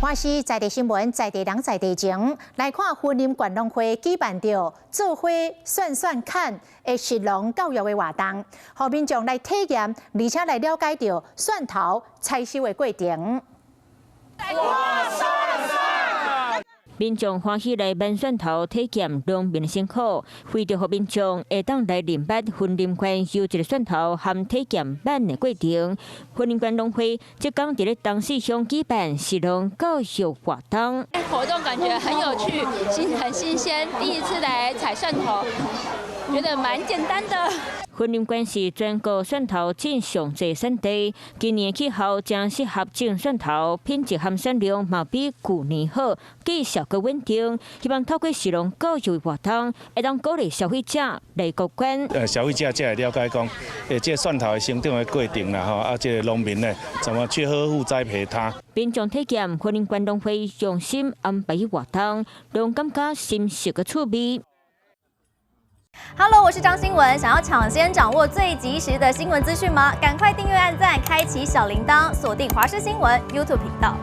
欢喜在地新闻，在地人，在地情。来看婚姻关农会举办着做花算算看的实农教育的活动，让民众来体验，而且来了解着蒜头采收的过程。民众欢喜来买蒜头体验农民的辛苦，为着让民众会当来林班婚林关有一个蒜头含体验版的过程。婚林关农会即讲伫咧东势乡举办实农教育活动，活动感觉很有趣，很新鲜，第一次来采蒜头，觉得蛮简单的。婚林关是全国蒜头种上济产地，今年气候正适合种蒜头，品质含产量嘛比去年好，绩效阁稳定。希望透过实农教育活动，会当鼓励消费者来购关。消费者才会了解讲，这蒜头的生长的过程啦，吼，这农民呢怎么去呵护栽培它。民众体验婚林关农会用心安排活动，让感觉新鲜个趣味。Hello， 我是张新文。想要抢先掌握最及时的新闻资讯吗？赶快订阅、按赞、开启小铃铛，锁定华视新闻 YouTube 频道。